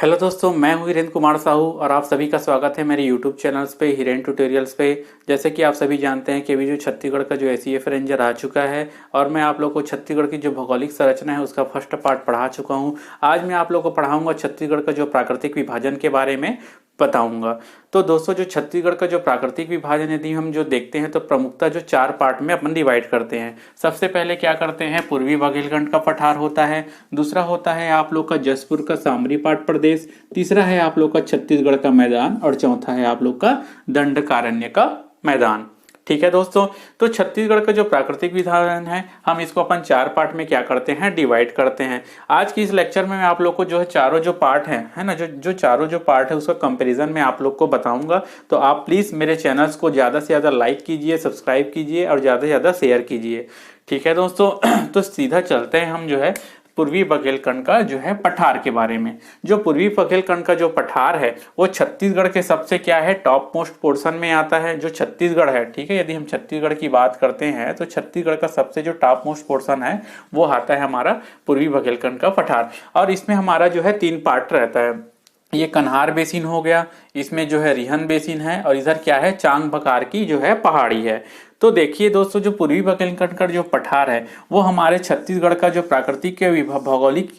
Hello दोस्तों, मैं हूं हिरेन कुमार साहू और आप सभी का स्वागत है मेरे यूट्यूब चैनल्स पे हिरेन ट्यूटोरियल्स पे। जैसे कि आप सभी जानते हैं कि अभी जो छत्तीसगढ़ का जो एसीएफ रेंजर आ चुका है और मैं आप लोग को छत्तीसगढ़ की जो भौगोलिक संरचना है उसका फर्स्ट पार्ट पढ़ा चुका हूं। आज मैं आप लोग को पढ़ाऊंगा छत्तीसगढ़ का जो प्राकृतिक विभाजन के बारे में बताऊंगा। तो दोस्तों, जो छत्तीसगढ़ का जो प्राकृतिक विभाजन यदि हम जो देखते हैं तो प्रमुखता जो 4 पार्ट में अपन डिवाइड करते हैं। सबसे पहले क्या करते हैं, पूर्वी बुंदेलखंड का पठार होता है। दूसरा होता है आप लोग का जसपुर का सामरी पाट प्रदेश। तीसरा है आप लोग का छत्तीसगढ़ का मैदान और चौथा है आप लोग का दंडकारण्य का मैदान। ठीक है दोस्तों, तो छत्तीसगढ़ का जो प्राकृतिक विभाजन है हम इसको अपन 4 पार्ट में क्या करते हैं, डिवाइड करते हैं। आज की इस लेक्चर में मैं आप लोग को जो है चारों जो पार्ट है ना, जो चारों जो पार्ट है उसका कंपैरिजन में आप लोग को बताऊंगा। तो आप प्लीज मेरे चैनल्स को ज्यादा से ज्यादा लाइक कीजिए, सब्सक्राइब कीजिए और ज्यादा से ज्यादा शेयर कीजिए। ठीक है दोस्तों, तो सीधा चलते हैं हम जो है पूर्वी बुंदेलखंड का जो है पठार के बारे में। जो पूर्वी बुंदेलखंड का जो पठार है वो छत्तीसगढ़ के सबसे क्या है, टॉप मोस्ट पोर्शन में आता है। जो छत्तीसगढ़ है, ठीक है, यदि हम छत्तीसगढ़ की बात करते हैं तो छत्तीसगढ़ का सबसे जो टॉप मोस्ट पोर्शन है वो आता है हमारा पूर्वी बुंदेलखंड का पठार। और इसमें हमारा जो है 3 पार्ट रहता है। ये कन्हार बेसिन हो गया, इसमें जो है रिहन बेसिन है और इधर क्या है, चांग बकार की जो है पहाड़ी है। तो देखिए दोस्तों, जो पूर्वी बुंदेलखंड का जो पठार है वो हमारे छत्तीसगढ़ का जो प्राकृतिक के भौगोलिक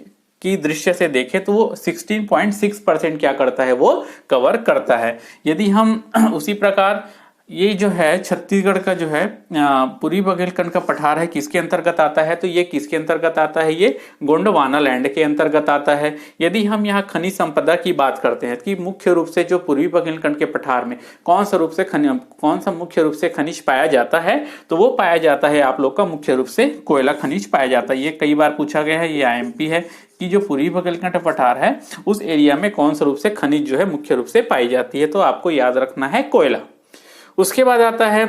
की दृश्य से देखे तो वो 16.6% क्या करता है, वो कवर करता है। यदि हम उसी प्रकार ये जो है छत्तीसगढ़ का जो है पूर्वी बुंदेलखंड का पठार है किसके अंतर्गत आता है, तो ये किसके अंतर्गत आता है, ये गोंडवाना लैंड के अंतर्गत आता है। यदि हम यहाँ खनिज संपदा की बात करते हैं कि मुख्य रूप से जो पूर्वी बुंदेलखंड के पठार में कौन सा मुख्य रूप से खनिज पाया जाता है, तो वो पाया जाता है आप लोग का मुख्य रूप से कोयला खनिज पाया जाता है। ये कई बार पूछा गया है, ये आईएमपी है कि जो पूर्वी बुंदेलखंड पठार है उस एरिया में कौन सा रूप से खनिज जो है मुख्य रूप से पाई जाती है, तो आपको याद रखना है कोयला। उसके बाद आता है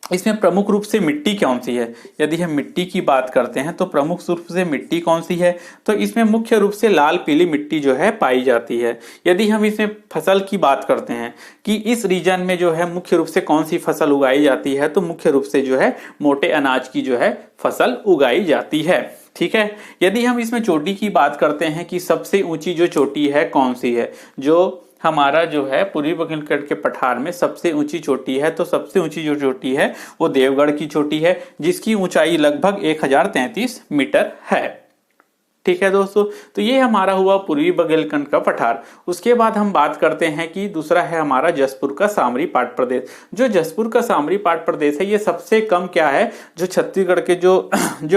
इसमें प्रमुख रूप से मिट्टी कौन सी है। यदि हम मिट्टी की बात करते हैं तो प्रमुख रूप से मिट्टी कौन सी है, तो इसमें मुख्य रूप से लाल पीली मिट्टी जो है पाई जाती है। यदि हम इसमें फसल की बात करते हैं कि इस रीजन में जो है मुख्य रूप से कौन सी फसल उगाई जाती है, तो मुख्य रूप से जो है मोटे अनाज की जो है फसल उगाई जाती है। ठीक है, यदि हम इसमें चोटी की बात करते हैं कि सबसे ऊंची जो चोटी है कौन सी है, जो हमारा जो है पूर्वी बुंदेलखंड के पठार में सबसे ऊंची चोटी है, तो सबसे ऊंची जो चोटी है वो देवगढ़ की चोटी है जिसकी ऊंचाई लगभग 1033 मीटर है। ठीक है दोस्तों, तो ये हमारा हुआ पूर्वी बुंदेलखंड का पठार। उसके बाद हम बात करते हैं कि दूसरा है हमारा जसपुर का सामरी पाट प्रदेश। जो जसपुर का सामरी पाट प्रदेश है ये सबसे कम क्या है, जो छत्तीसगढ़ के जो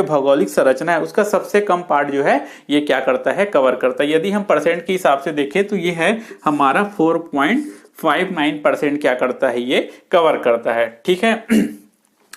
भौगोलिक संरचना है उसका सबसे कम पार्ट जो है ये क्या करता है, कवर करता है। यदि हम परसेंट के हिसाब से देखें तो ये है हमारा 4.59% क्या करता है, ये कवर करता है। ठीक है,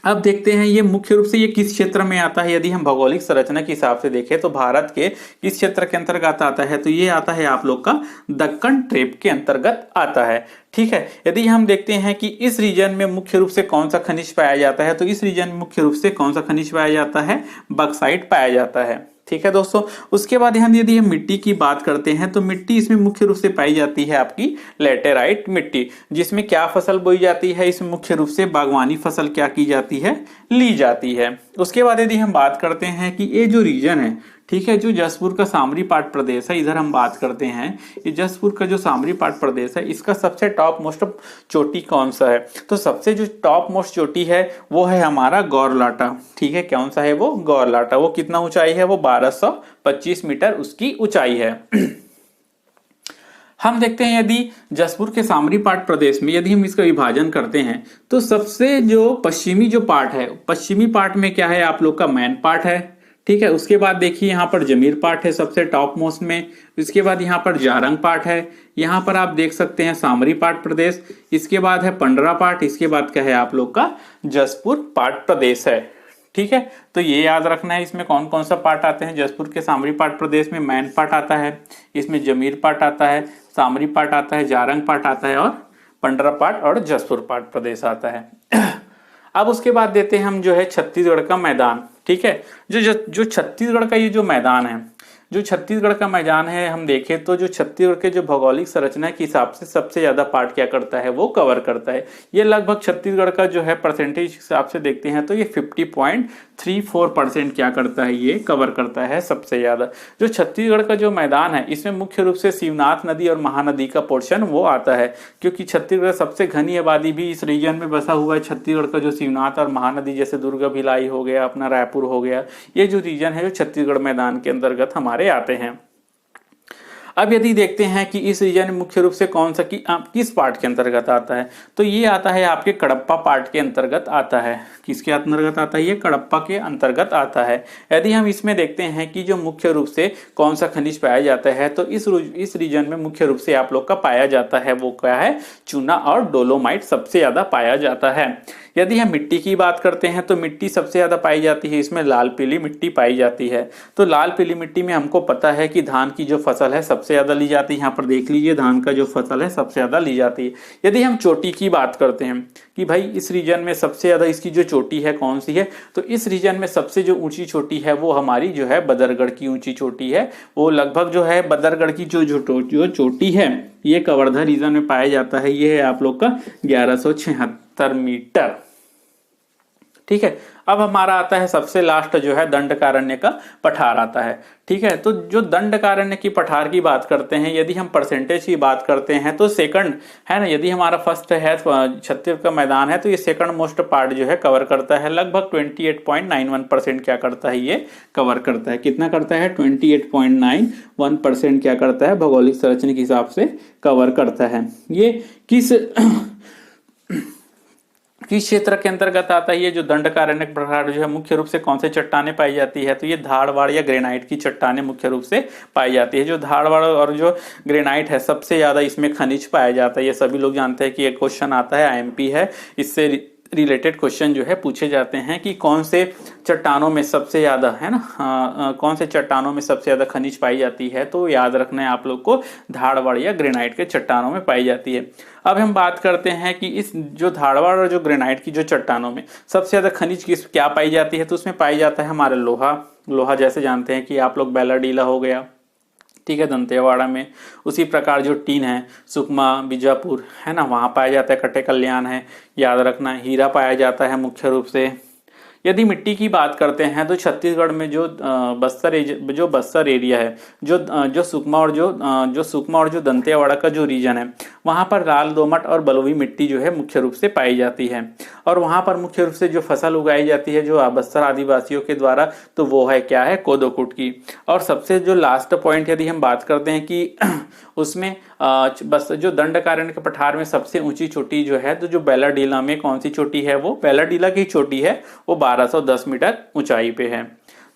अब देखते हैं ये मुख्य रूप से ये किस क्षेत्र में आता है। यदि हम भौगोलिक संरचना के हिसाब से देखें तो भारत के किस क्षेत्र के अंतर्गत आता है, तो ये आता है आप लोग का दक्कन ट्रेप के अंतर्गत आता है। ठीक है, यदि हम देखते हैं कि इस रीजन में मुख्य रूप से कौन सा खनिज पाया जाता है, तो इस रीजन में मुख्य रूप से कौन सा खनिज पाया जाता है, बक्साइट पाया जाता है। ठीक है दोस्तों, उसके बाद यदि हम मिट्टी की बात करते हैं तो मिट्टी इसमें मुख्य रूप से पाई जाती है आपकी लैटेराइट मिट्टी, जिसमें क्या फसल बोई जाती है, इसमें मुख्य रूप से बागवानी फसल क्या की जाती है, ली जाती है। उसके बाद यदि हम बात करते हैं कि ये जो रीजन है, ठीक है, जो जसपुर का सामरी पाट प्रदेश है, इधर हम बात करते हैं ये जसपुर का जो सामरी पाट प्रदेश है इसका सबसे टॉप मोस्ट चोटी कौन सा है, तो सबसे जो टॉप मोस्ट चोटी है वो है हमारा गौरलाटा। ठीक है, कौन सा है वो, गौरलाटा। वो कितना ऊंचाई है, वो 1225 मीटर उसकी ऊंचाई है। हम देखते हैं यदि जसपुर के सामरी पाट प्रदेश में यदि हम इसका विभाजन करते हैं तो सबसे जो पश्चिमी जो पार्ट है, पश्चिमी पार्ट में क्या है आप लोग का मैन पार्ट है। ठीक है, उसके बाद देखिए यहाँ पर जमीर पार्ट है सबसे टॉप मोस्ट में। इसके बाद यहाँ पर जारंग पार्ट है, यहाँ पर आप देख सकते हैं सामरी पाट प्रदेश। इसके बाद है पंडरा पार्ट, इसके बाद क्या है आप लोग का जसपुर पाट प्रदेश है। ठीक है, तो ये याद रखना है इसमें कौन कौन सा पार्ट आते हैं। जसपुर के सामरी पाट प्रदेश में मैन पार्ट आता है, इसमें जमीर पार्ट आता है, सामरी पार्ट आता है, जारंग पार्ट आता है और पंडरा पार्ट और जसपुर पाट प्रदेश आता है। अब उसके बाद देते हैं हम जो है छत्तीसगढ़ का मैदान। ठीक है, जो छत्तीसगढ़ का ये जो मैदान है, जो छत्तीसगढ़ का मैदान है हम देखें तो जो छत्तीसगढ़ के जो भौगोलिक संरचना के हिसाब से सबसे ज्यादा पार्ट क्या करता है, वो कवर करता है। ये लगभग छत्तीसगढ़ का जो है परसेंटेज हिसाब से देखते हैं तो ये 50.34% क्या करता है, ये कवर करता है सबसे ज्यादा। जो छत्तीसगढ़ का जो मैदान है इसमें मुख्य रूप से शिवनाथ नदी और महानदी का पोर्शन वो आता है, क्योंकि छत्तीसगढ़ सबसे घनी आबादी भी इस रीजन में बसा हुआ है। छत्तीसगढ़ का जो शिवनाथ और महानदी जैसे दुर्ग भिलाई हो गया, अपना रायपुर हो गया, ये जो रीजन है जो छत्तीसगढ़ मैदान के अंतर्गत हमारे आते हैं। अब यदि देखते हैं कि इस रीजन में मुख्य रूप से कौन सा किस पार्ट के अंतर्गत आता है, तो ये आता है आपके कडप्पा पार्ट के अंतर्गत आता है। किसके अंतर्गत आता है, ये कडप्पा के अंतर्गत आता है। यदि हम इसमें देखते हैं कि जो मुख्य रूप से कौन सा खनिज पाया जाता है, तो इस रीजन में मुख्य रूप से आप लोग का पाया जाता है वो क्या है, चूना और डोलोमाइट सबसे ज्यादा पाया जाता है। यदि हम मिट्टी की बात करते हैं तो मिट्टी सबसे ज्यादा पाई जाती है, इसमें लाल पीली मिट्टी पाई जाती है। तो लाल पीली मिट्टी में हमको पता है कि धान की जो फसल है सबसे ज्यादा ली जाती है। यहाँ पर देख लीजिए धान का जो फसल है सबसे ज्यादा ली जाती है। यदि हम चोटी की बात करते हैं कि भाई इस रीजन में सबसे ज्यादा इसकी जो चोटी है कौन सी है, तो इस रीजन में सबसे जो ऊंची चोटी है वो हमारी जो है बदरगढ़ की ऊंची चोटी है। वो लगभग जो है बदरगढ़ की जो चोटी है ये कवर्धा रीजन में पाया जाता है। ये है आप लोग का 1176 मीटर। ठीक है, अब हमारा आता है सबसे लास्ट जो है दंडकारण्य का पठार आता है। ठीक है, तो जो दंडकारण्य की पठार की बात करते हैं, यदि हम परसेंटेज की बात करते हैं तो सेकंड है ना, यदि हमारा फर्स्ट है छत्तीसगढ़ का मैदान है तो ये सेकंड मोस्ट पार्ट जो है कवर करता है। लगभग 28.91% क्या करता है, ये कवर करता है। कितना करता है, 28.91% क्या करता है, भौगोलिक संरचना के हिसाब से कवर करता है। ये किस क्षेत्र के अंतर्गत आता है, ये जो दंडकारण्य पठार जो है मुख्य रूप से कौन से चट्टाने पाई जाती है, तो ये धारवाड़ या ग्रेनाइट की चट्टाने मुख्य रूप से पाई जाती है। जो धारवाड़ और जो ग्रेनाइट है सबसे ज्यादा इसमें खनिज पाया जाता है। ये सभी लोग जानते हैं कि एक क्वेश्चन आता है, आईएमपी है, इससे रिलेटेड क्वेश्चन जो है पूछे जाते हैं कि कौन से चट्टानों में सबसे ज्यादा है ना, कौन से चट्टानों में सबसे ज्यादा खनिज पाई जाती है, तो याद रखना है आप लोग को धारवाड़ या ग्रेनाइट के चट्टानों में पाई जाती है। अब हम बात करते हैं कि इस जो धारवाड़ और जो ग्रेनाइट की जो चट्टानों में सबसे ज्यादा खनिज क्या पाई जाती है, तो उसमें पाई जाता है हमारा लोहा जैसे जानते हैं कि आप लोग बैलाडीला हो गया, ठीक है, दंतेवाड़ा में। उसी प्रकार जो टीन है सुकमा बीजापुर है ना, वहाँ पाया जाता है। कटे कल्याण है, याद रखना। हीरा पाया जाता है मुख्य रूप से। यदि मिट्टी की बात करते हैं तो छत्तीसगढ़ में जो बस्तर एरिया है, जो सुकमा और जो दंतेवाड़ा का जो रीजन है, वहां पर लाल दोमट और बलुई मिट्टी जो है मुख्य रूप से पाई जाती है। और वहां पर मुख्य रूप से जो फसल उगाई जाती है जो बस्तर आदिवासियों के द्वारा, तो वो है क्या है, कोदो कुट की। और सबसे जो लास्ट पॉइंट यदि हम बात करते हैं कि उसमें बस जो दंडकारण्य के पठार में सबसे ऊंची चोटी जो है, तो जो बैलाडीला में कौन सी चोटी है, वो बैलाडीला की चोटी है, वो 1210 मीटर ऊंचाई पे है।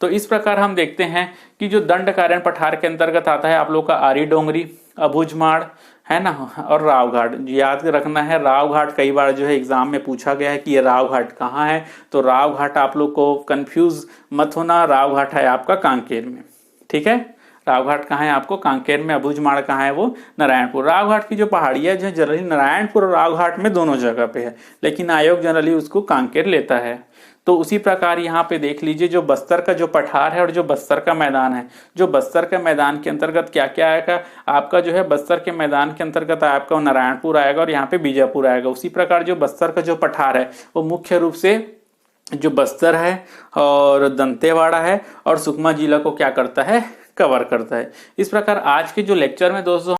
तो इस प्रकार हम देखते हैं कि जो दंडकारण्य पठार के अंतर्गत आता है आप लोग का आरी डोंगरी, अबूझमाड़ है ना, और राव घाट। याद रखना है, राव घाट कई बार जो है एग्जाम में पूछा गया है कि ये राव घाट कहाँ है, तो राव घाट आप लोग को कंफ्यूज मत होना, राव घाट है आपका कांकेर में। ठीक है, राव घाट कहाँ है आपको, कांकेर में। अबूझमाड़ कहाँ है, वो नारायणपुर। राव घाट की जो पहाड़ियाँ जो जनरली नारायणपुर और राव घाट में दोनों जगह पे है, लेकिन आयोग जनरली उसको कांकेर लेता है। तो उसी प्रकार यहाँ पे देख लीजिए जो बस्तर का जो पठार है और जो बस्तर का मैदान है, जो बस्तर के मैदान के अंतर्गत क्या क्या आएगा आपका, जो है बस्तर के मैदान के अंतर्गत आपका नारायणपुर आएगा और यहाँ पे बीजापुर आएगा। उसी प्रकार जो बस्तर का जो पठार है वो मुख्य रूप से जो बस्तर है और दंतेवाड़ा है और सुकमा जिला को क्या करता है, कवर करता है। इस प्रकार आज के जो लेक्चर में दोस्तों